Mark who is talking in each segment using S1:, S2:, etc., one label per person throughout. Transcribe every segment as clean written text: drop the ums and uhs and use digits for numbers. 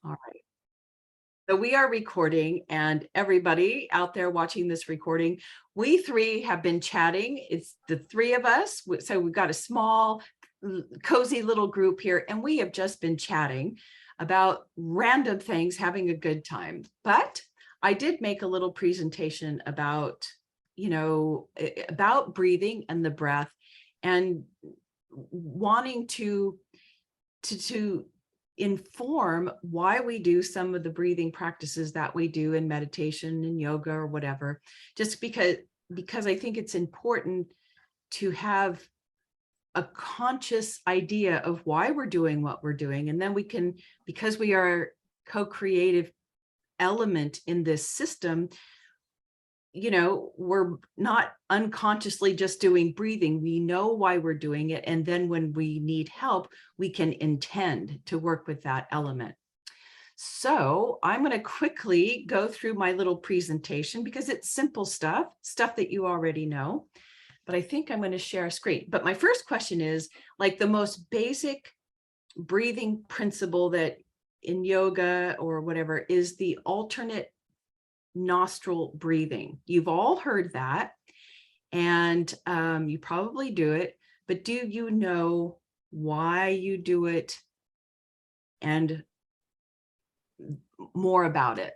S1: All right. So we are recording, and everybody out there watching this recording, we three have been chatting. It's the three of us. So we've got a small, cozy little group here, and we have just been chatting about random things, having a good time. But I did make a little presentation about, about breathing and the breath, and wanting to inform why we do some of the breathing practices that we do in meditation and yoga or whatever, just because I think it's important to have a conscious idea of why we're doing what we're doing. And then we can, because we are co-creative element in this system, we're not unconsciously just doing breathing. We know why we're doing it. And then when we need help, we can intend to work with that element. So I'm going to quickly go through my little presentation because it's simple stuff that you already know, but I think I'm going to share a screen. But my first question is, like, the most basic breathing principle that in yoga or whatever is the alternate nostril breathing. You've all heard that, and you probably do it, but do you know why you do it and more about it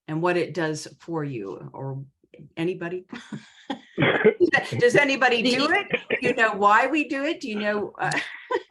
S1: and what it does for you? Or anybody? Does anybody do it? Do you know why we do it? Do you know?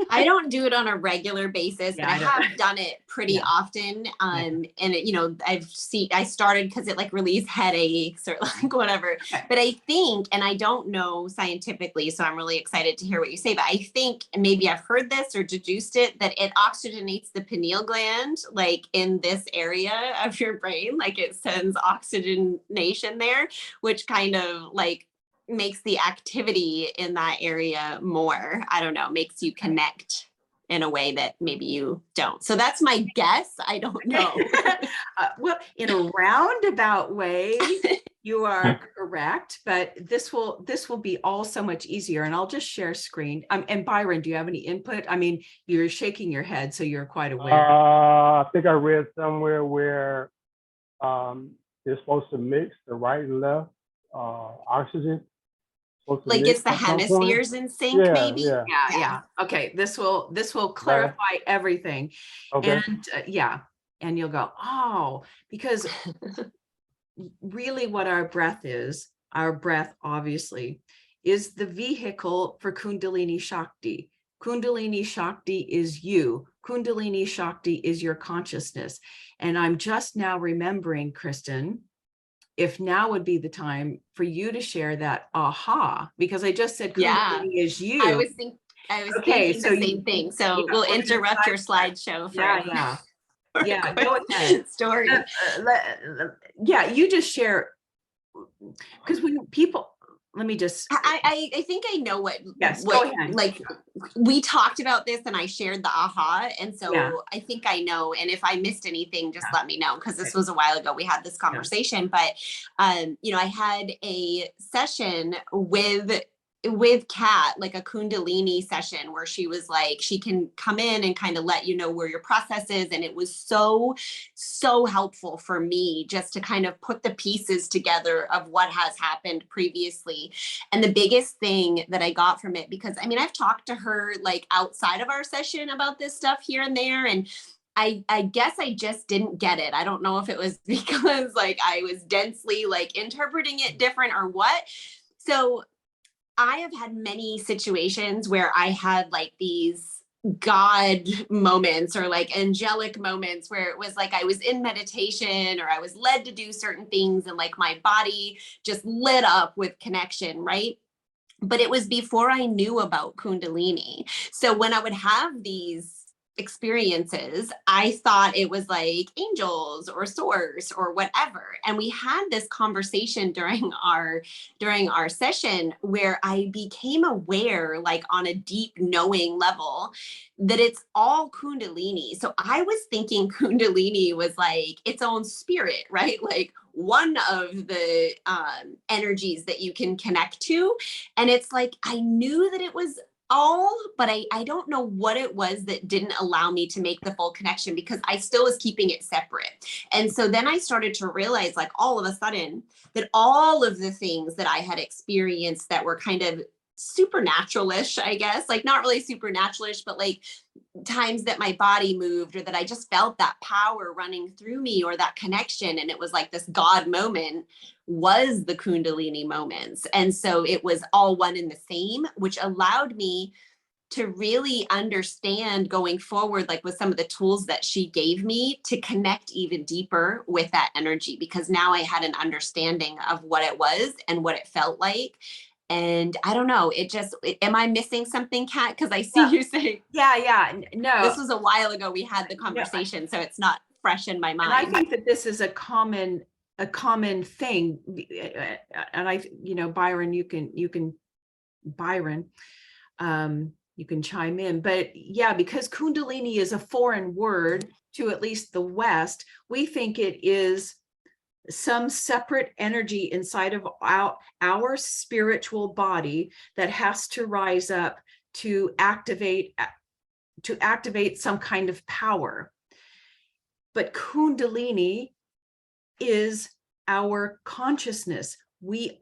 S2: I don't do it on a regular basis, but I have done it pretty often. And it, I started because it like relieves headaches or like whatever. But I think, and I don't know scientifically, so I'm really excited to hear what you say, but I think, and maybe I've heard this or deduced it, that it oxygenates the pineal gland, like in this area of your brain, like it sends oxygenation there, which kind of like makes the activity in that area more, I don't know, makes you connect in a way that maybe you don't. So that's my guess. I don't know.
S1: Well, in a roundabout way, you are correct, but this will be all so much easier. And I'll just share screen. And Byron, do you have any input? I mean, you're shaking your head, so you're quite aware.
S3: I think I read somewhere where they're supposed to mix the right and left oxygen.
S2: Like it's the hemispheres in sync, maybe.
S1: Yeah. Okay, this will clarify everything. Okay. And and you'll go, oh, because really what our breath obviously is the vehicle for Kundalini Shakti. Kundalini Shakti is you. Kundalini Shakti is your consciousness. And I'm just now remembering, Kristen, if now would be the time for you to share that aha, because I just said Kundalini is you.
S2: I was thinking the same thing. So we'll interrupt your slideshow for
S1: yeah, go ahead.
S2: Story.
S1: You just share, because when people, let me just.
S2: I think I know what.
S1: Yes, go ahead.
S2: Like we talked about this, and I shared the aha, and so I think I know. And if I missed anything, just let me know, because this was a while ago we had this conversation. But I had a session with Kat, like a Kundalini session where she was like, she can come in and kind of let you know where your process is. And it was so helpful for me just to kind of put the pieces together of what has happened previously. And the biggest thing that I got from it, because I mean, I've talked to her like outside of our session about this stuff here and there, and I guess I just didn't get it. I don't know if it was because like I was densely like interpreting it different or what. So I have had many situations where I had like these God moments or like angelic moments where it was like I was in meditation or I was led to do certain things and like my body just lit up with connection, right? But it was before I knew about Kundalini. So when I would have these experiences, I thought it was like angels or source or whatever. And we had this conversation during our session where I became aware, like on a deep knowing level, that it's all Kundalini. So I was thinking Kundalini was like its own spirit, right? Like one of the energies that you can connect to. And it's like, I knew that it was all, but I don't know what it was that didn't allow me to make the full connection, because I still was keeping it separate. And so then I started to realize, like, all of a sudden, that all of the things that I had experienced that were kind of supernatural-ish, I guess, like not really supernatural-ish, but like times that my body moved, or that I just felt that power running through me, or that connection, and it was like this God moment, was the Kundalini moments. And so it was all one and the same, which allowed me to really understand going forward, like with some of the tools that she gave me, to connect even deeper with that energy, because now I had an understanding of what it was and what it felt like. And I don't know, am I missing something, Kat? Because I see you saying,
S1: Yeah. No,
S2: this was a while ago we had the
S1: no.
S2: conversation, so it's not fresh in my
S1: And I
S2: mind.
S1: think that this is a common thing. And Byron, you can chime in, but yeah, because Kundalini is a foreign word to at least the West, we think it is some separate energy inside of our spiritual body that has to rise up to activate some kind of power. But Kundalini is our consciousness. We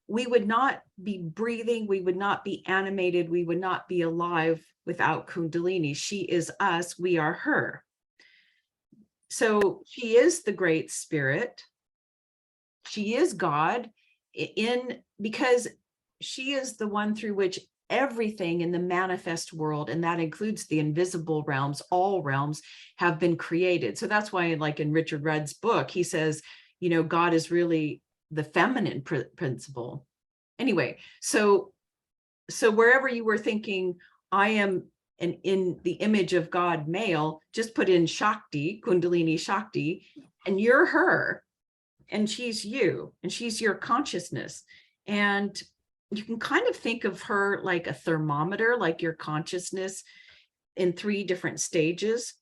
S1: would not be breathing, we would not be animated, we would not be alive without Kundalini. She is us, we are her. So she is the great spirit. She is God, because she is the one through which everything in the manifest world, and that includes the invisible realms, all realms, have been created. So that's why, like in Richard Rudd's book, he says, God is really the feminine principle. Anyway, so wherever you were thinking, I am in the image of God male, just put in Shakti, Kundalini Shakti, and you're her. And she's you, and she's your consciousness. And you can kind of think of her like a thermometer, like your consciousness in 3 different stages.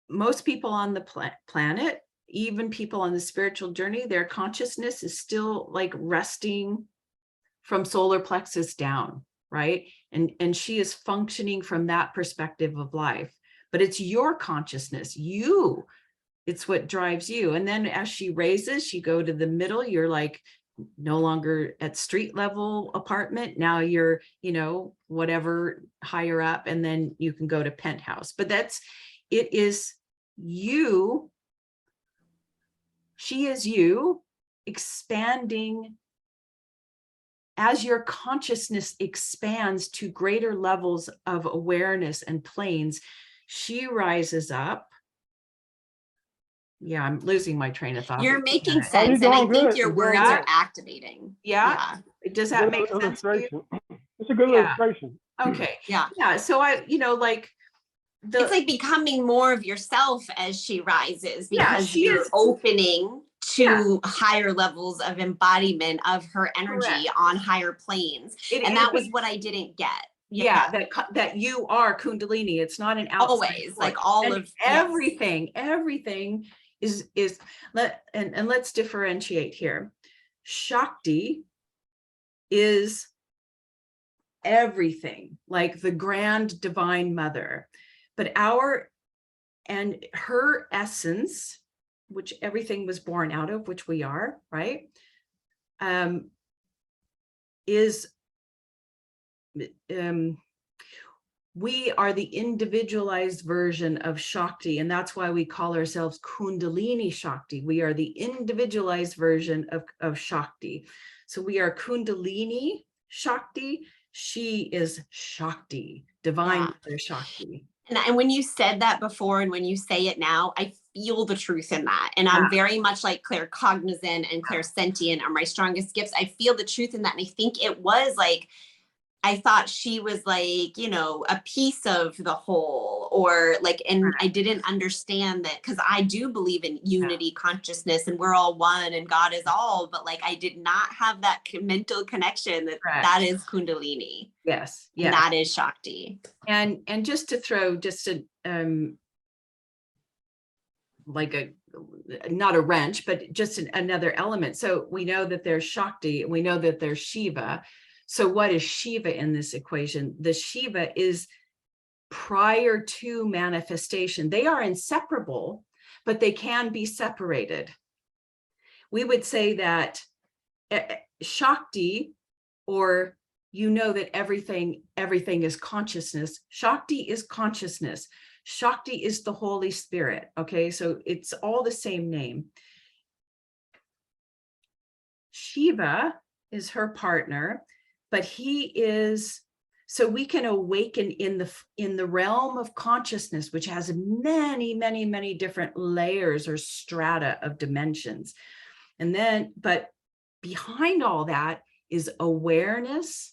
S1: Most people on the planet, even people on the spiritual journey, their consciousness is still like resting from solar plexus down, right? And she is functioning from that perspective of life. But it's your consciousness, it's what drives you. And then as she raises, you go to the middle, you're like no longer at street level apartment. Now you're, whatever higher up, and then you can go to penthouse. But it is you. She is you expanding. As your consciousness expands to greater levels of awareness and planes, she rises up. Yeah, I'm losing my train of thought.
S2: You're making
S3: Oh,
S2: sense,
S3: you're
S2: and I
S3: doing
S2: think
S3: good.
S2: your
S3: You're doing
S2: words
S1: good.
S2: are activating.
S1: Yeah. Does that
S3: Good
S1: make sense to you?
S3: illustration. It's a good
S1: Yeah.
S3: illustration.
S1: Okay.
S2: Yeah.
S1: So
S2: it's like becoming more of yourself as she rises, because
S1: she
S2: you're
S1: is
S2: opening to higher levels of embodiment of her energy
S1: correct.
S2: on higher planes. And that was what I didn't get.
S1: Yeah, that you are Kundalini. It's not an outside
S2: Always,
S1: force.
S2: like all
S1: And
S2: of
S1: everything is let's differentiate here. Shakti is everything, like the grand divine mother, but her essence, which everything was born out of, which we are, right, is we are the individualized version of Shakti, and that's why we call ourselves Kundalini Shakti. We are the individualized version of Shakti. So we are Kundalini Shakti. She is Shakti, divine mother Shakti.
S2: And when you said that before, and when you say it now, I feel the truth in that. And I'm very much like claircognizant and clairsentient are my strongest gifts. I feel the truth in that. And I think it was like, I thought she was like, a piece of the whole, or like, and I didn't understand that, because I do believe in unity consciousness, and we're all one and God is all, but like, I did not have that mental connection that is Kundalini.
S1: Yes.
S2: And that is Shakti.
S1: And just to throw not a wrench, but just another element. So we know that there's Shakti, and we know that there's Shiva. So what is Shiva in this equation? The Shiva is prior to manifestation. They are inseparable, but they can be separated. We would say that Shakti, or that everything is consciousness. Shakti is consciousness. Shakti is the Holy Spirit. Okay, so it's all the same name. Shiva is her partner, but he is, so we can awaken in the realm of consciousness, which has many, many, many different layers or strata of dimensions. And then, but behind all that is awareness,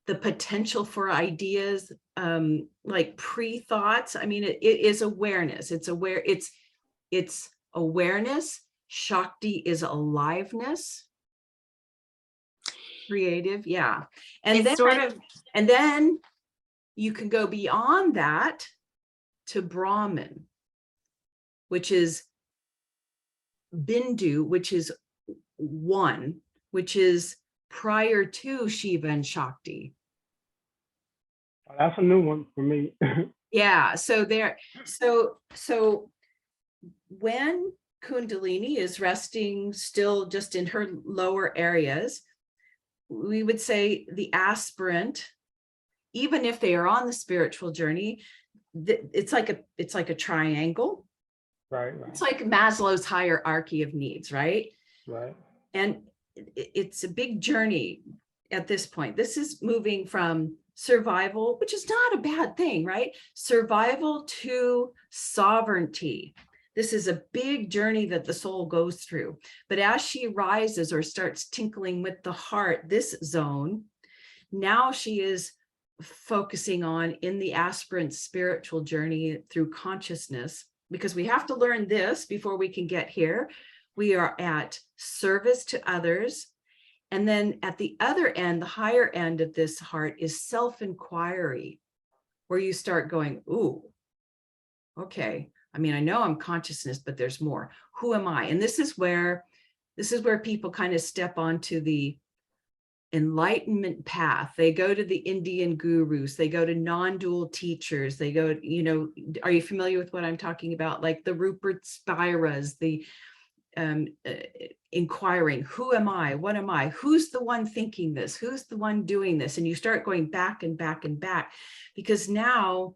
S1: the potential for ideas, like pre-thoughts. I mean, it is awareness. It's awareness. Shakti is aliveness, creative. Yeah. And
S2: It's
S1: then, and then you can go beyond that to Brahman, which is Bindu, which is one, which is prior to Shiva and Shakti.
S3: That's a new one for me.
S1: Yeah, so when Kundalini is resting still just in her lower areas, we would say the aspirant, even if they are on the spiritual journey, it's like a triangle.
S3: Right.
S1: It's like Maslow's hierarchy of needs, right?
S3: Right.
S1: And it's a big journey at this point. This is moving from survival, which is not a bad thing, right? Survival to sovereignty. This is a big journey that the soul goes through. But as she rises or starts tinkling with the heart, this zone, now she is focusing on in the aspirant spiritual journey through consciousness, because we have to learn this before we can get here. We are at service to others. And then at the other end, the higher end of this heart is self-inquiry, where you start going, ooh, okay. I mean, I know I'm consciousness, but there's more. Who am I? And this is where people kind of step onto the enlightenment path. They go to the Indian gurus, they go to non-dual teachers, they go, are you familiar with what I'm talking about? Like the Rupert Spiras, the inquiring, who am I? What am I? Who's the one thinking this? Who's the one doing this? And you start going back and back and back, because now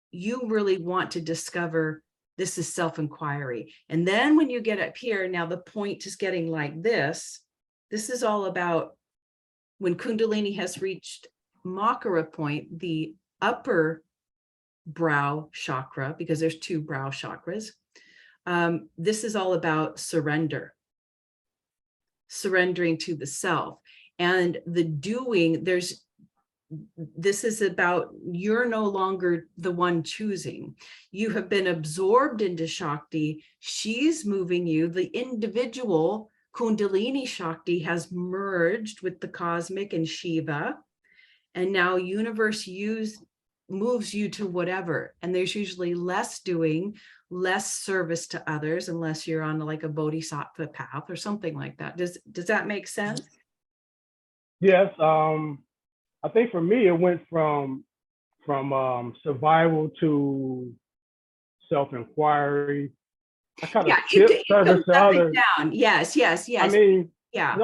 S1: you really want to discover this is self-inquiry. And then when you get up here, now the point is getting like this. This is all about when Kundalini has reached Makara point, the upper brow chakra, because there's two brow chakras. This is all about surrendering to the self. And the doing, this is about, you're no longer the one choosing. You have been absorbed into Shakti. She's moving you. The individual Kundalini Shakti has merged with the cosmic and Shiva. And now universe moves you to whatever. And there's usually less doing, less service to others, unless you're on like a bodhisattva path or something like that. Does that make sense?
S3: Yes. I think for me, it went from survival to self-inquiry. I kind of skipped service to others.
S1: Down. Yes.
S3: I mean,
S1: yeah.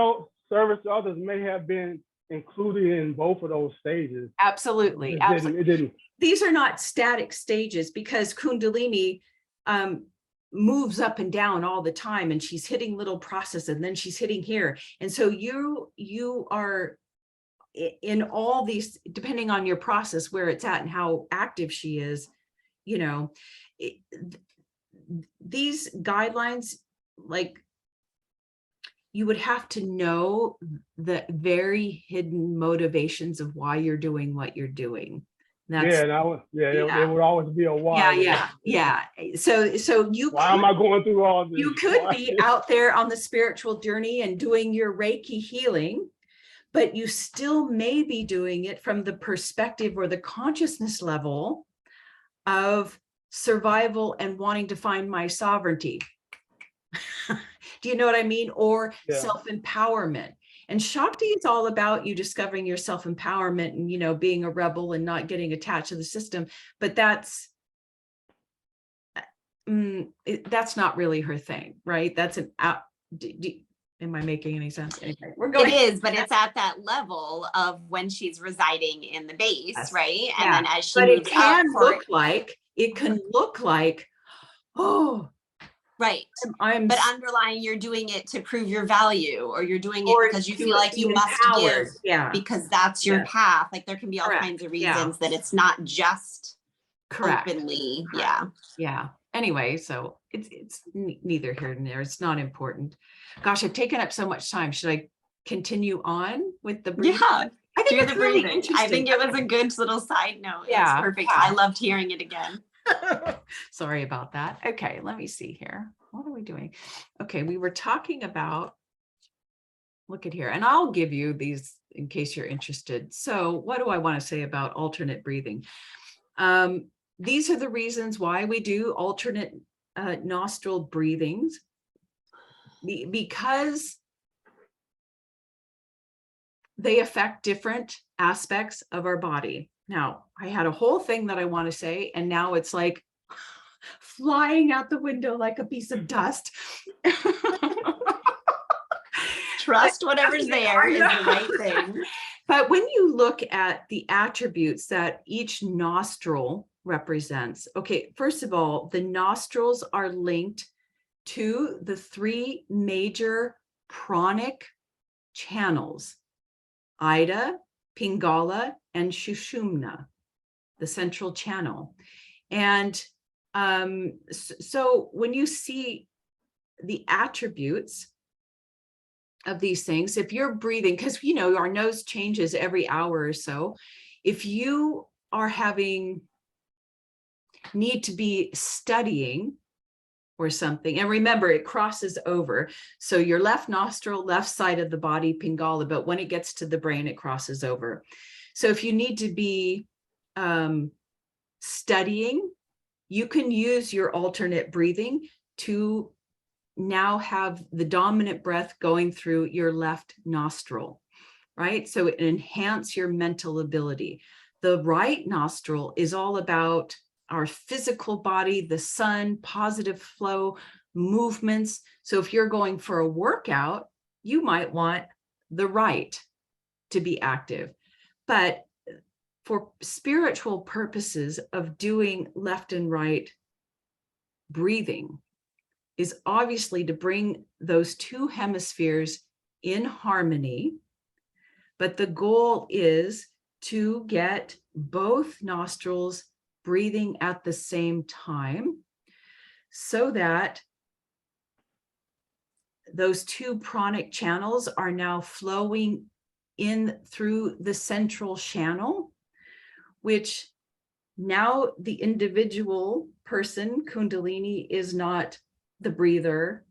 S3: Service to others may have been included in both of those stages.
S1: Absolutely.
S3: It didn't.
S1: These are not static stages, because Kundalini moves up and down all the time, and she's hitting little processes, and then she's hitting here. And so you are in all these, depending on your process, where it's at and how active she is, these guidelines, like, you would have to know the very hidden motivations of why you're doing what you're doing. It would always be a why. Yeah. So
S3: why am I going through all this?
S1: You could be out there on the spiritual journey and doing your Reiki healing, but you still may be doing it from the perspective or the consciousness level of survival and wanting to find my sovereignty. Do you know what I mean? Or self-empowerment. And Shakti is all about you discovering your self-empowerment and, you know, being a rebel and not getting attached to the system. But that's not really her thing, right? That's an out. Am I making any sense? Anyway, we're going.
S2: It is, but it's at that level of when she's residing in the base,
S1: Yes.
S2: right?
S1: Yeah.
S2: And then as she
S1: but
S2: moves
S1: it can
S2: up,
S1: look like, it can look like, oh,
S2: right.
S1: I'm
S2: But underlying, you're doing it to prove your value, or you're doing it
S1: or
S2: because you
S1: to
S2: feel like
S1: be
S2: you must
S1: empowered.
S2: give
S1: Yeah.
S2: because that's your
S1: Yes.
S2: path. Like there can be all
S1: Correct.
S2: kinds of
S1: Yeah.
S2: reasons that it's not just
S1: Correct.
S2: openly.
S1: Correct.
S2: Yeah.
S1: Yeah. Anyway, so it's neither here nor there. It's not important. Gosh, I've taken up so much time. Should I continue on with the breathing?
S2: Yeah.
S1: I think
S2: Do
S1: it's
S2: the
S1: really
S2: breathing.
S1: interesting.
S2: I think it was a good little side note.
S1: Yeah.
S2: It's perfect.
S1: Yeah.
S2: I loved hearing it again.
S1: Sorry about that. Okay, let me see here. What are we doing? Okay, we were talking about, look at here, and I'll give you these in case you're interested. So what do I want to say about alternate breathing? These are the reasons why we do alternate nostril breathings, because they affect different aspects of our body. Now, I had a whole thing that I want to say, and now it's like flying out the window like a piece of dust.
S2: Trust whatever's there is the right thing.
S1: But when you look at the attributes that each nostril represents, okay, first of all, the nostrils are linked to the 3 major pranic channels: Ida, Pingala, and Shushumna, the central channel. And so when you see the attributes of these things, if you're breathing, because you know our nose changes every hour or so, if you are need to be studying or something, and remember it crosses over, so your left nostril, left side of the body, Pingala, but when it gets to the brain it crosses over. So if you need to be studying, you can use your alternate breathing to now have the dominant breath going through your left nostril, right? So it enhances your mental ability. The right nostril is all about our physical body, the sun, positive flow, movements. So if you're going for a workout, you might want the right to be active. But for spiritual purposes of doing left and right breathing is obviously to bring those 2 hemispheres in harmony. But the goal is to get both nostrils breathing at the same time so that those 2 pranic channels are now flowing in through the central channel, which now the individual person, Kundalini, is not the breather.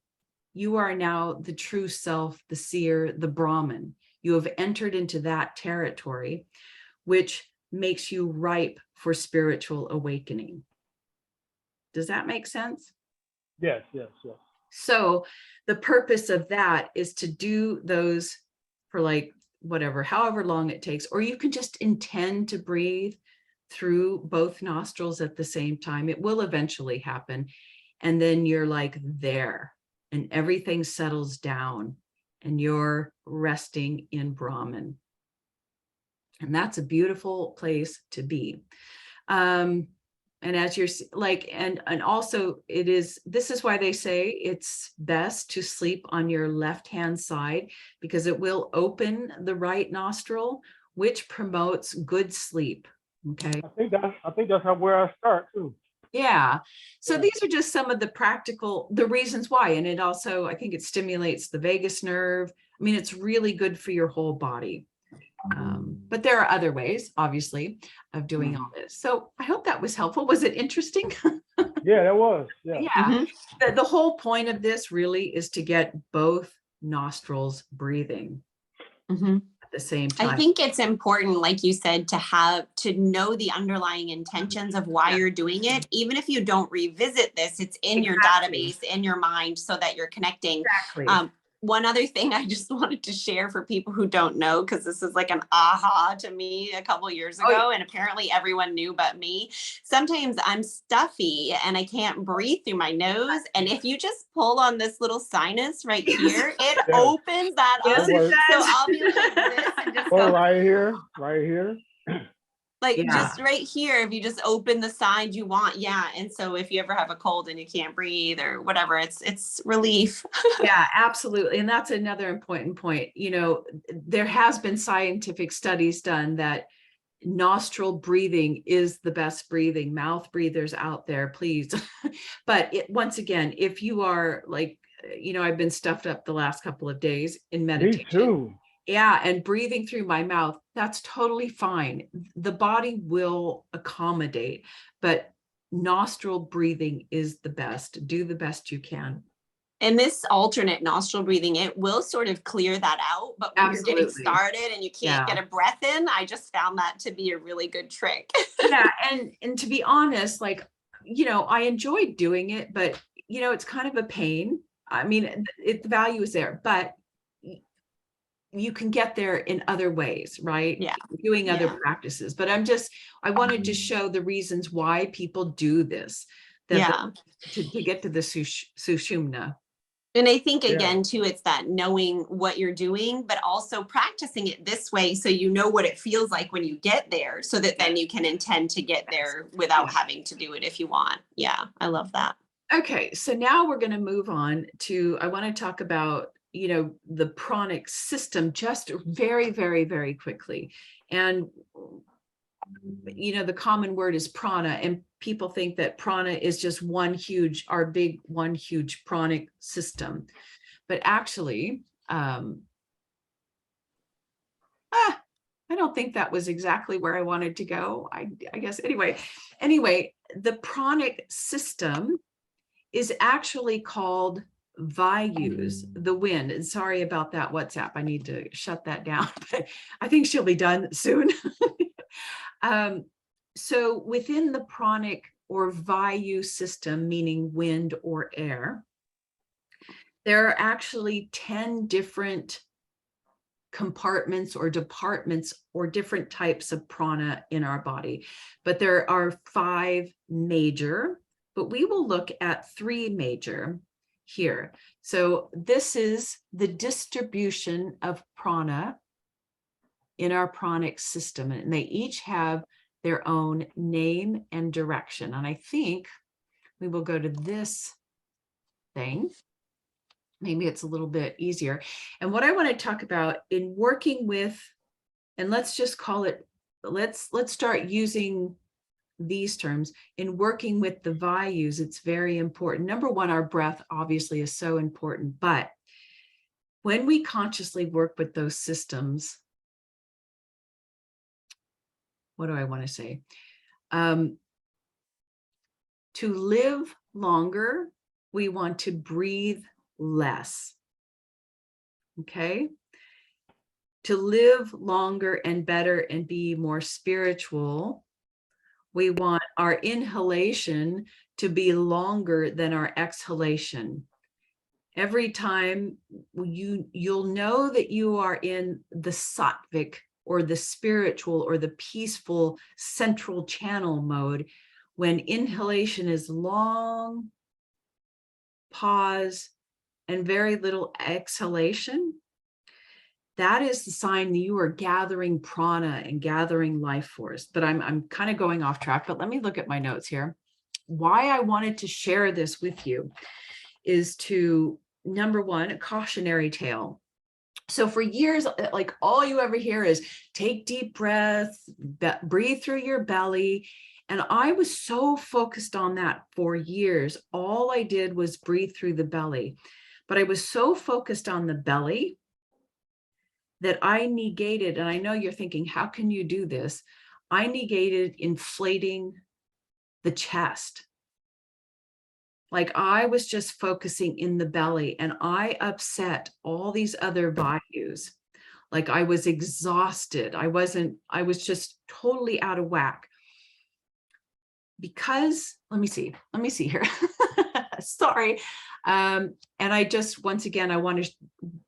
S1: You are now the true self, the seer, the Brahman. You have entered into that territory, which makes you ripe for spiritual awakening. Does that make sense?
S3: Yes, yes, yes.
S1: So the purpose of that is to do those for like whatever, however long it takes, or you can just intend to breathe through both nostrils at the same time. It will eventually happen. And then you're like there and everything settles down and you're resting in Brahman. And that's a beautiful place to be. And as you're like, and also this is why they say it's best to sleep on your left-hand side, because it will open the right nostril, which promotes good sleep. Okay.
S3: I think that's where I start too.
S1: Yeah. So
S3: Yeah.
S1: these are just some of the reasons why. And it also, I think it stimulates the vagus nerve. I mean, it's really good for your whole body. But there are other ways, obviously, of doing all this. So I hope that was helpful. Was it interesting?
S3: Yeah, that was. Yeah.
S1: Yeah. The whole point of this really is to get both nostrils breathing at the same time.
S2: I think it's important, like you said, to know the underlying intentions of why you're doing it. Even if you don't revisit this, it's in your database, in your mind, so that you're connecting.
S1: Exactly.
S2: one other thing I just wanted to share for people who don't know, because this is like an aha to me a couple years ago, and apparently everyone knew but me. Sometimes I'm stuffy and I can't breathe through my nose. And if you just pull on this little sinus right here, it
S3: Yes.
S2: opens that
S1: Yes,
S2: up.
S1: it
S3: works.
S2: So
S1: does.
S2: I'll be like this and just
S3: Oh,
S2: go
S3: right here.
S2: like
S1: Yeah.
S2: just right here. If you just open the side you want, yeah. And so if you ever have a cold and you can't breathe or whatever, it's relief.
S1: Yeah, absolutely. And that's another important point. You know, there has been scientific studies done that nostril breathing is the best breathing. Mouth breathers out there, please. But once again, if you are like, you know, I've been stuffed up the last couple of days in meditation.
S3: Me too.
S1: Yeah, and breathing through my mouth, that's totally fine. The body will accommodate, but nostril breathing is the best. Do the best you can.
S2: And this alternate nostril breathing, it will sort of clear that out. But when you're getting
S1: Absolutely.
S2: started and you can't
S1: Yeah.
S2: get a breath in, I just found that to be a really good trick.
S1: Yeah, and to be honest, like, you know, I enjoyed doing it, but you know, it's kind of a pain. I mean, the value is there, but you can get there in other ways, right?
S2: Yeah.
S1: Doing other
S2: Yeah.
S1: practices. But I wanted to show the reasons why people do this,
S2: Yeah.
S1: to get to the sushumna.
S2: And I think
S3: Yeah.
S2: again, too, it's that knowing what you're doing, but also practicing it this way so you know what it feels like when you get there, so that then you can intend to get there without having to do it if you want. Yeah, I love that.
S1: Okay, so now we're going to move on to, I want to talk about, you know, the pranic system just very, very, very quickly. And, you know, the common word is prana, and people think that prana is just one huge pranic system. But actually, I don't think that was exactly where I wanted to go. I guess anyway, the pranic system is actually called Vayus, the wind. And sorry about that WhatsApp. I need to shut that down, but I think she'll be done soon. So within the pranic or Vayu system, meaning wind or air, there are actually 10 different compartments or departments or different types of prana in our body. But there are 5 major, but we will look at 3 major here. So this is the distribution of prana in our pranic system, and they each have their own name and direction. And I think we will go to this thing. Maybe it's a little bit easier. And what I want to talk about in working with, and let's just call it, let's start using these terms in working with the Vayus. It's very important. Number one, our breath obviously is so important, but when we consciously work with those systems, what do I want to say? To live longer, we want to breathe less. Okay? To live longer and better and be more spiritual, we want our inhalation to be longer than our exhalation. Every time you'll know that you are in the sattvic or the spiritual or the peaceful central channel mode when inhalation is long, pause, and very little exhalation. That is the sign that you are gathering prana and gathering life force. But I'm kind of going off track, but let me look at my notes here. Why I wanted to share this with you is to, number one, a cautionary tale. So for years, like all you ever hear is take deep breaths, breathe through your belly. And I was so focused on that for years. All I did was breathe through the belly. But I was so focused on the belly that I negated, and I know you're thinking, how can you do this? I negated inflating the chest. Like I was just focusing in the belly, and I upset all these other Vayus. Like I was exhausted. I was just totally out of whack. Because, let me see here. Sorry. And I just, once again, I want to,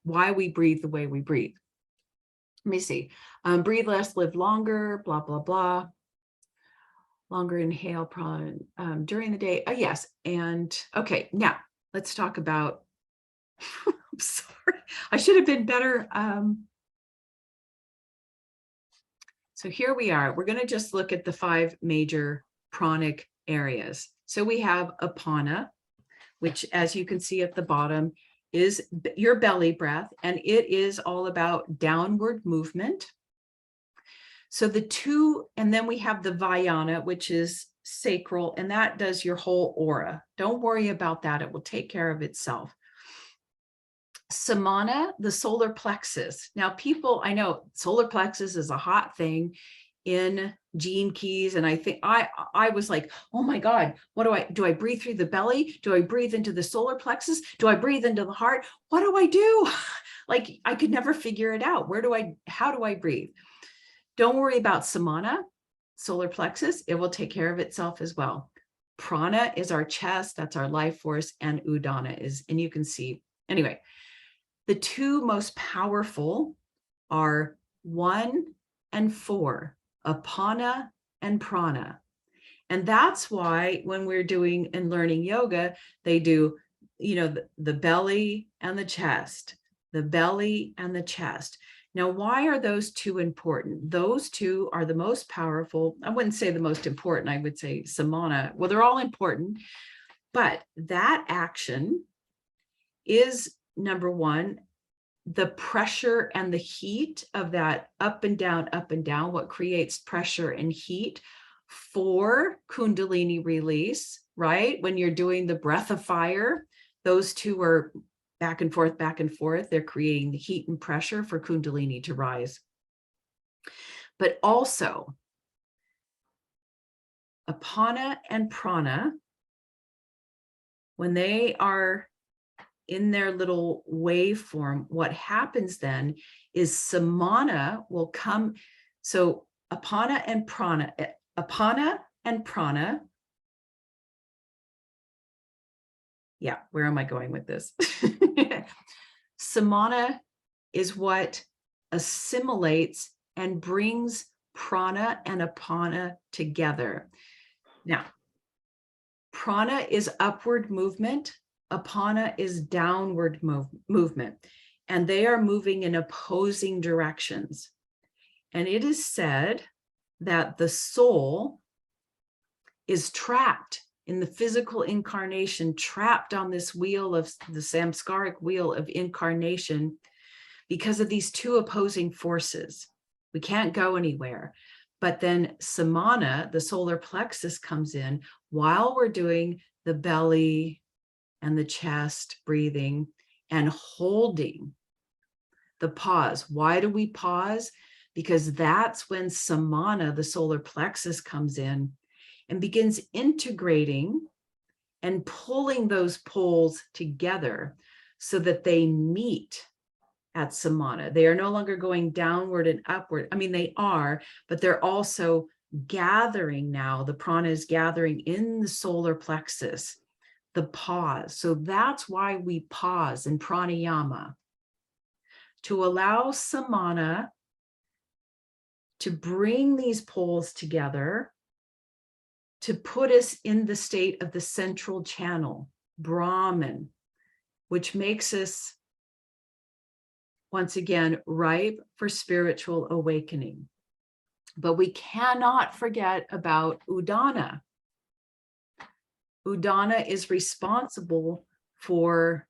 S1: why we breathe the way we breathe. Let me see. Breathe less, live longer, blah, blah, blah. Longer inhale during the day. Yes. And okay, now let's talk about, I'm sorry, I should have been better. So here we are. We're going to just look at the 5 major pranic areas. So we have Apana, which, as you can see at the bottom, is your belly breath, and it is all about downward movement. So the 2, and then we have the Vayana, which is sacral, and that does your whole aura. Don't worry about that. It will take care of itself. Samana, the solar plexus. Now, people, I know solar plexus is a hot thing in Gene Keys, and I think I was like, oh my God, what do I breathe through the belly? Do I breathe into the solar plexus? Do I breathe into the heart? What do I do? Like, I could never figure it out. How do I breathe? Don't worry about Samana, solar plexus. It will take care of itself as well. Prana is our chest. That's our life force. And Udana is, and you can see, anyway, the 2 most powerful are 1 and 4, Apana and Prana. And that's why when we're doing and learning yoga, they do, the belly and the chest, the belly and the chest. Now, why are those 2 important? Those 2 are the most powerful. I wouldn't say the most important. I would say Samana. Well, they're all important, but that action is, number 1, the pressure and the heat of that up and down, what creates pressure and heat for Kundalini release, right? When you're doing the breath of fire, those 2 are back and forth, back and forth. They're creating the heat and pressure for Kundalini to rise. But also, Apana and Prana, when they are in their little waveform, what happens then is Samana will come. So Apana and Prana, yeah, where am I going with this? Samana is what assimilates and brings prana and apana together. Now, prana is upward movement, apana is downward movement, and they are moving in opposing directions. And it is said that the soul is trapped in the physical incarnation, trapped on this wheel of the samskaric wheel of incarnation because of these 2 opposing forces. We can't go anywhere. But then Samana, the solar plexus, comes in while we're doing the belly and the chest breathing and holding the pause. Why do we pause? Because that's when Samana, the solar plexus, comes in and begins integrating and pulling those poles together so that they meet at Samana. They are no longer going downward and upward. I mean, they are, but they're also gathering now. The prana is gathering in the solar plexus, the pause. So that's why we pause in pranayama, to allow Samana to bring these poles together, to put us in the state of the central channel, Brahman, which makes us, once again, ripe for spiritual awakening. But we cannot forget about Udana. Udana is responsible for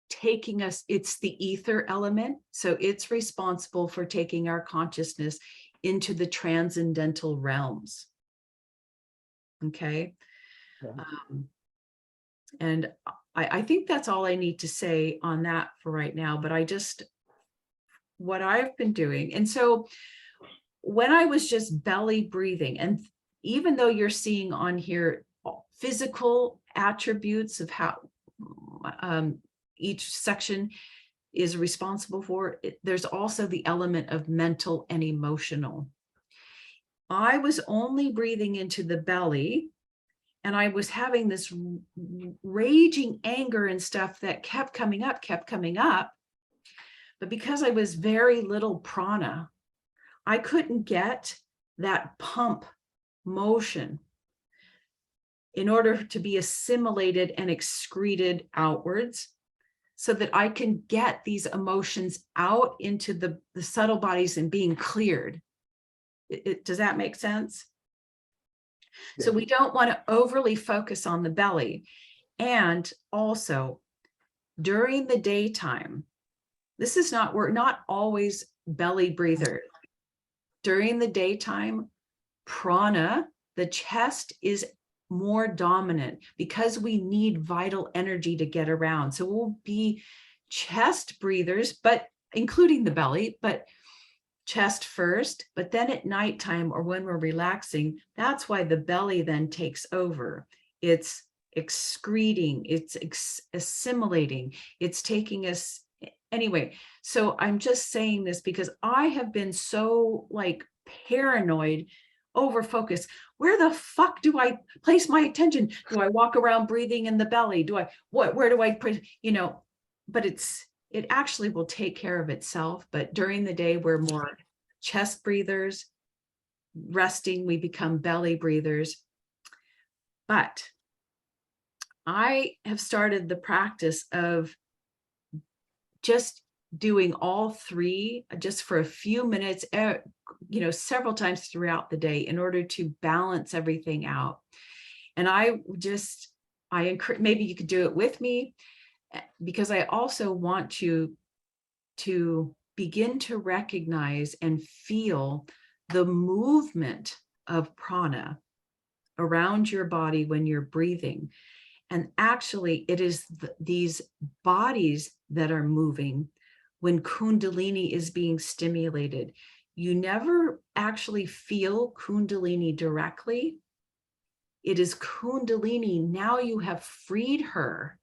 S1: taking us, it's the ether element, so it's responsible for taking our consciousness into the transcendental realms. Okay.
S3: Yeah.
S1: And I think that's all I need to say on that for right now, but what I've been doing. And so when I was just belly breathing, and even though you're seeing on here physical attributes of how each section is responsible for, there's also the element of mental and emotional. I was only breathing into the belly And I was having this raging anger and stuff that kept coming up. But because I was very little prana, I couldn't get that pump motion in order to be assimilated and excreted outwards, so that I can get these emotions out into the subtle bodies and being cleared. Does that make sense?
S3: Yes.
S1: So we don't want to overly focus on the belly. And also during the daytime, we're not always belly breathers. During the daytime, prana, the chest, is more dominant because we need vital energy to get around. So we'll be chest breathers, but including the belly, but chest first. But then at nighttime or when we're relaxing, that's why the belly then takes over. It's excreting, it's assimilating, it's taking us anyway. So I'm just saying this because I have been so like paranoid, over focused. Where the fuck do I place my attention? Do I walk around breathing in the belly? Where do I put, but it actually will take care of itself. But during the day, we're more chest breathers. Resting, we become belly breathers. But I have started the practice of just doing all three just for a few minutes, several times throughout the day in order to balance everything out. And I encourage, maybe you could do it with me, because I also want to begin to recognize and feel the movement of prana around your body when you're breathing. And actually, it is these bodies that are moving when Kundalini is being stimulated. You never actually feel Kundalini directly. It is Kundalini. Now you have freed her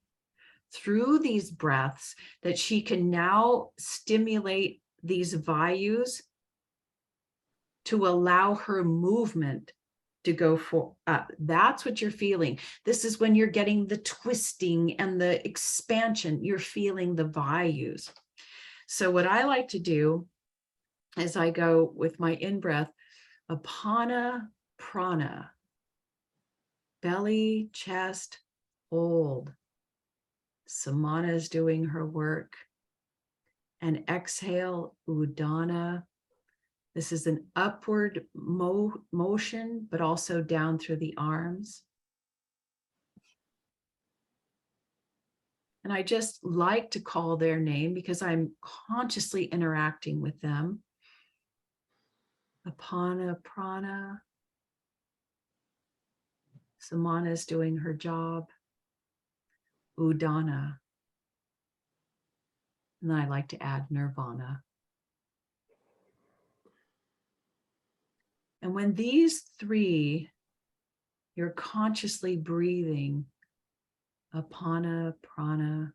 S1: through these breaths that she can now stimulate these vayus to allow her movement to go for that's what you're feeling. This is when you're getting the twisting and the expansion. You're feeling the vayus. So what I like to do is I go with my in-breath, apana, prana, belly, chest, hold. Samana is doing her work. And exhale, udana. This is an upward motion, but also down through the arms. And I just like to call their name because I'm consciously interacting with them. Apana, prana. Samana is doing her job. Udana. And then I like to add nirvana. And when these three, you're consciously breathing, apana, prana,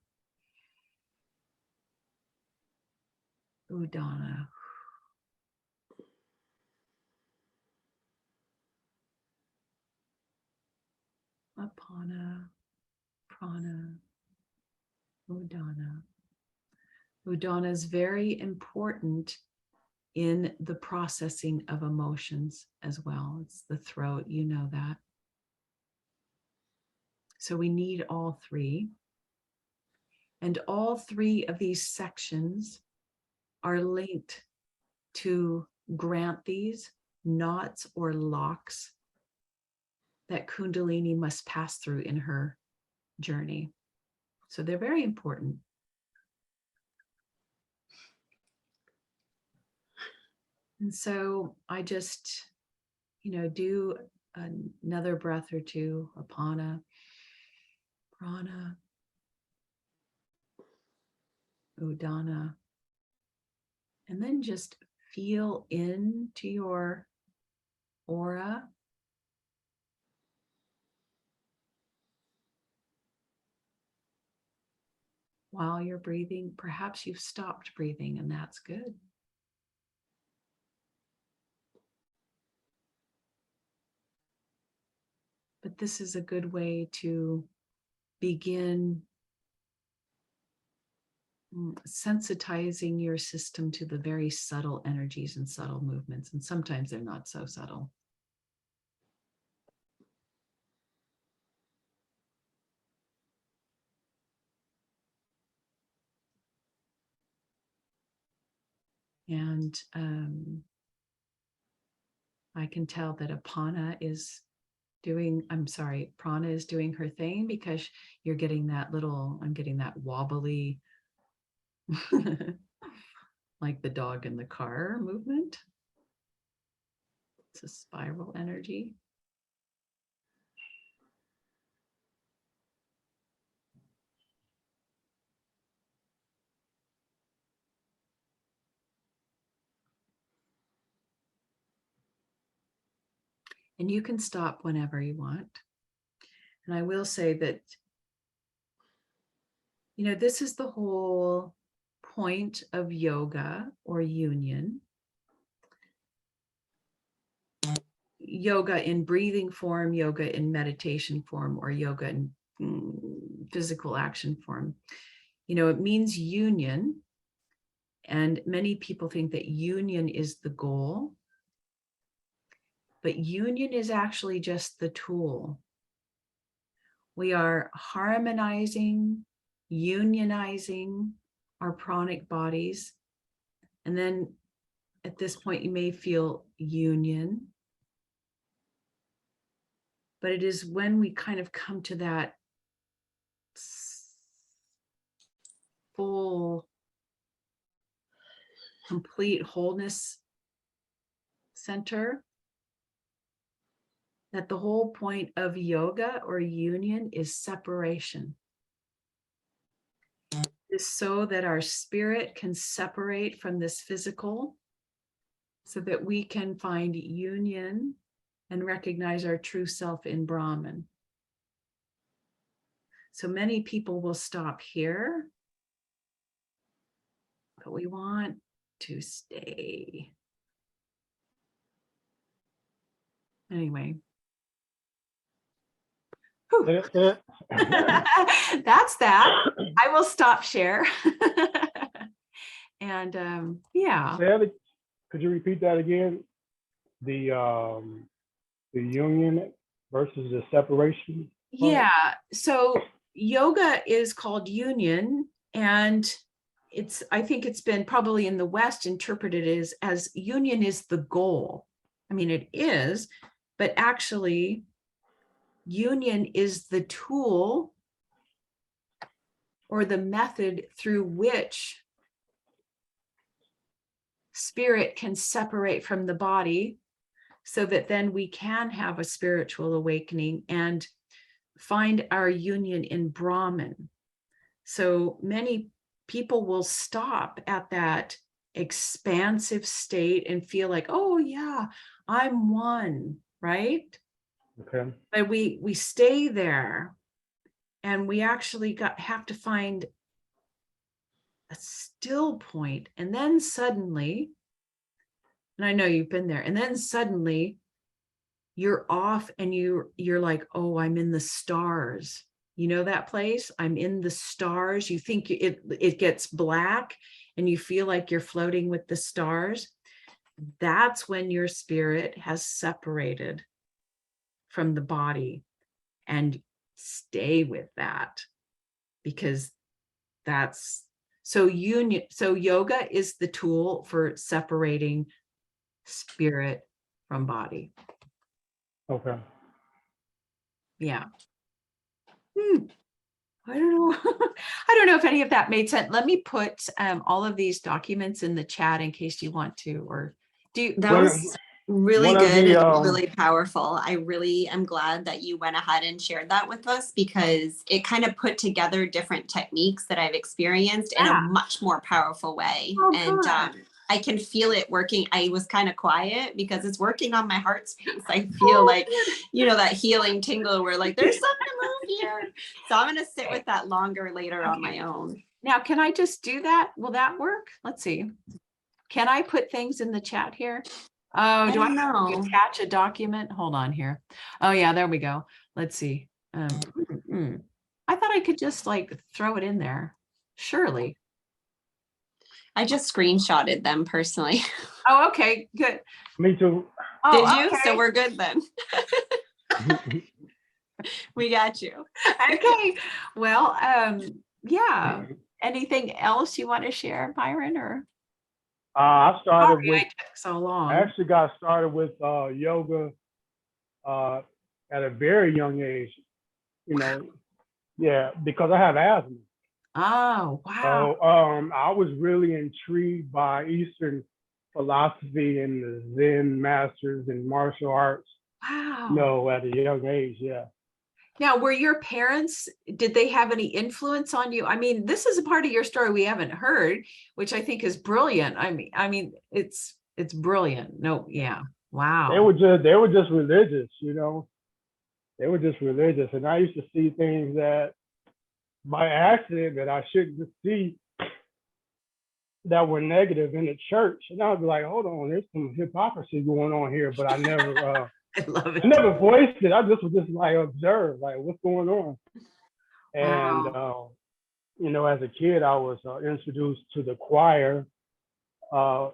S1: udana. Apana, prana, udana. Udana is very important in the processing of emotions as well. It's the throat, you know that. So we need all three. And all three of these sections are linked to granthis, knots or locks that Kundalini must pass through in her journey. So they're very important. And so I just, do another breath or two, apana, prana, udana, and then just feel into your aura. While you're breathing, perhaps you've stopped breathing, and that's good. But this is a good way to begin sensitizing your system to the very subtle energies and subtle movements. And sometimes they're not so subtle. And I can tell that Apana is doing, Prana is doing her thing, because you're getting that little, I'm getting that wobbly, like the dog in the car movement. It's a spiral energy. And you can stop whenever you want. And I will say that, this is the whole point of yoga or union. Yoga in breathing form, yoga in meditation form, or yoga in physical action form. It means union. And many people think that union is the goal. But union is actually just the tool. We are harmonizing, unionizing our pranic bodies. And then at this point, you may feel union. But it is when we kind of come to that full, complete wholeness center, that the whole point of yoga or union is separation. Is so that our spirit can separate from this physical, so that we can find union and recognize our true self in Brahman. So many people will stop here, but we want to stay. Anyway. That's that. I will stop share. And yeah.
S3: Could you repeat that again? The union versus the separation?
S1: Yeah. So yoga is called union, and I think it's been probably in the West interpreted as union is the goal. I mean, it is, but actually union is the tool or the method through which spirit can separate from the body, so that then we can have a spiritual awakening and find our union in Brahman. So many people will stop at that expansive state and feel like, oh yeah, I'm one, right?
S3: Okay.
S1: But we stay there, and we actually have to find a still point. And then suddenly, and I know you've been there, and then suddenly you're off and you're like, oh, I'm in the stars. You know that place? I'm in the stars. You think it gets black and you feel like you're floating with the stars. That's when your spirit has separated from the body, and stay with that, because that's so union. So yoga is the tool for separating spirit from body.
S3: Okay.
S1: Yeah. I don't know. I don't know if any of that made sense. Let me put all of these documents in the chat in case you want to, or do you?
S2: That was really good and really powerful. I really am glad that you went ahead and shared that with us, because it kind of put together different techniques that I've experienced in a much more powerful way.
S1: Oh,
S2: and I can feel it working. I was kind of quiet because it's working on my heart space. I feel like, that healing tingle where like, there's something to move here. So I'm going to sit with that longer later on my own.
S1: Now, can I just do that? Will that work? Let's see. Can I put things in the chat here? Oh,
S2: I
S1: do I
S2: don't
S1: have to
S2: know.
S1: attach a document? Hold on here. Oh yeah, there we go. Let's see. I thought I could just like throw it in there. Surely.
S2: I just screenshotted them personally.
S1: Oh, okay, good.
S3: Me too.
S2: Did
S1: Oh,
S2: you?
S1: okay.
S2: So we're good then. We got you.
S1: Okay. Well, yeah. Anything else you want to share, Byron? Or
S3: I started
S1: sorry,
S3: with,
S1: I took so
S3: I
S1: long.
S3: actually got started with yoga at a very young age, you know, yeah, because I have asthma.
S1: Oh, wow.
S3: So I was really intrigued by Eastern philosophy and the Zen masters and martial arts,
S1: Wow.
S3: at a young age, yeah.
S1: Now, were your parents, did they have any influence on you? I mean, this is a part of your story we haven't heard, which I think is brilliant. I mean, it's brilliant. No, yeah.
S3: They
S1: Wow.
S3: were just religious, They were just religious. And I used to see things that by accident that I shouldn't see that were negative in the church. And I was like, hold on, there's some hypocrisy going on here, but I never
S1: I love
S3: I
S1: it.
S3: never voiced it. I just was just like observe, like what's going on. And
S1: Wow.
S3: as a kid, I was introduced to the choir for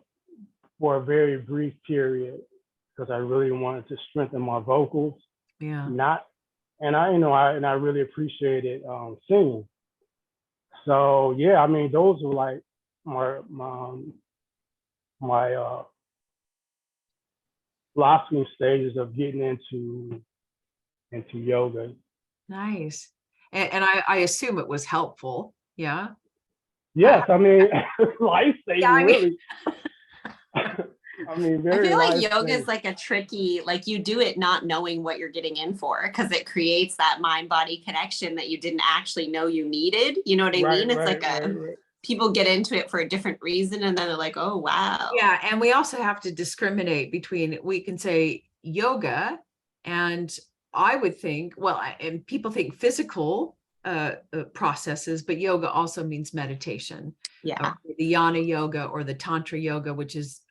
S3: a very brief period because I really wanted to strengthen my vocals.
S1: Yeah.
S3: Not, and I really appreciated singing. So yeah, I mean, those were like my blossoming stages of getting into yoga.
S1: Nice. And I assume it was helpful. Yeah.
S3: Yes, I mean, life
S1: Yeah,
S3: saving,
S1: I mean,
S3: really. I mean,
S2: I
S3: very
S2: feel like
S3: life
S2: yoga is
S3: saving.
S2: like a tricky, like you do it not knowing what you're getting in for because it creates that mind body connection that you didn't actually know you needed. You know what I
S3: Right,
S2: mean? It's like
S3: right, right.
S2: people get into it for a different reason and then they're like, oh, wow.
S1: yeah. And we also have to discriminate between, we can say yoga, and I would think, well, and people think physical processes, but yoga also means meditation.
S2: Yeah.
S1: The yana yoga or the tantra yoga, which is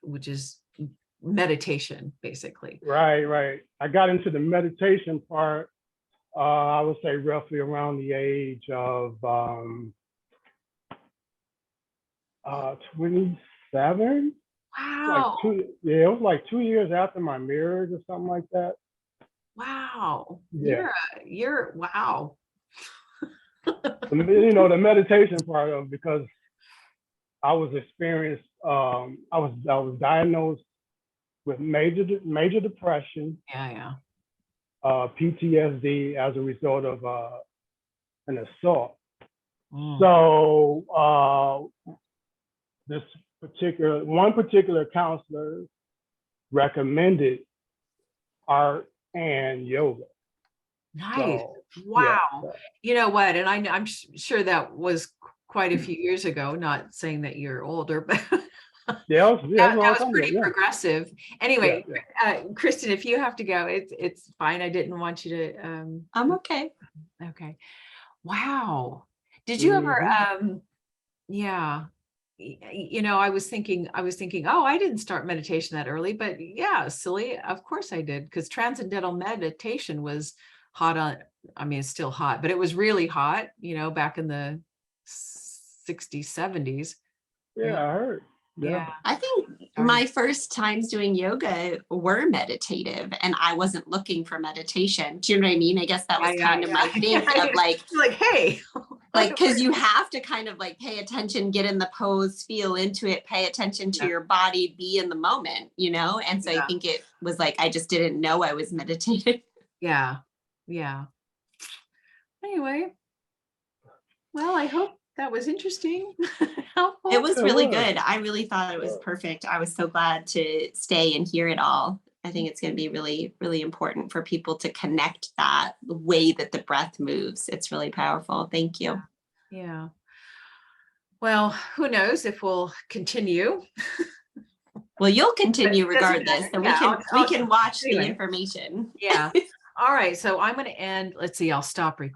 S1: meditation, basically.
S3: Right, right. I got into the meditation part, I would say roughly around the age of 27.
S1: Wow.
S3: It was like 2 years after my marriage or something like that.
S1: Wow.
S3: Yeah.
S1: You're wow.
S3: The meditation part of, because I was experienced, I was diagnosed with major depression,
S1: Yeah.
S3: PTSD as a result of an assault.
S1: Mm.
S3: So this one particular counselor recommended art and yoga.
S1: Nice.
S3: So,
S1: Wow.
S3: yeah, so.
S1: You know what? And I'm sure that was quite a few years ago, not saying that you're older, but
S3: Yeah,
S1: that
S3: no,
S1: was pretty progressive. Anyway,
S3: yeah.
S1: Kristen, if you have to go, it's fine. I didn't want you to
S2: I'm okay.
S1: okay. Wow. Did you ever yeah. I was thinking, oh, I didn't start meditation that early, but yeah, silly. Of course I did, because transcendental meditation was hot on, I mean, it's still hot, but it was really hot, back in the 60s, 70s.
S3: Yeah, I heard.
S1: Yeah.
S2: I think my first times doing yoga were meditative and I wasn't looking for meditation. Do you know what I mean? I guess that was kind of my thing of like,
S1: hey,
S2: like, because you have to kind of like pay attention, get in the pose, feel into it, pay attention to your body, be in the moment, And so I think it was like, I just didn't know I was meditating.
S1: Yeah. Anyway, well, I hope that was interesting. Helpful.
S2: It was really good. I really thought it was perfect. I was so glad to stay and hear it all. I think it's going to be really, really important for people to connect that the way that the breath moves. It's really powerful. Thank you.
S1: Yeah. Well, who knows if we'll continue.
S2: Well, you'll continue regardless. So we can watch the information.
S1: Yeah. All right. So I'm going to end. Let's see. I'll stop recording.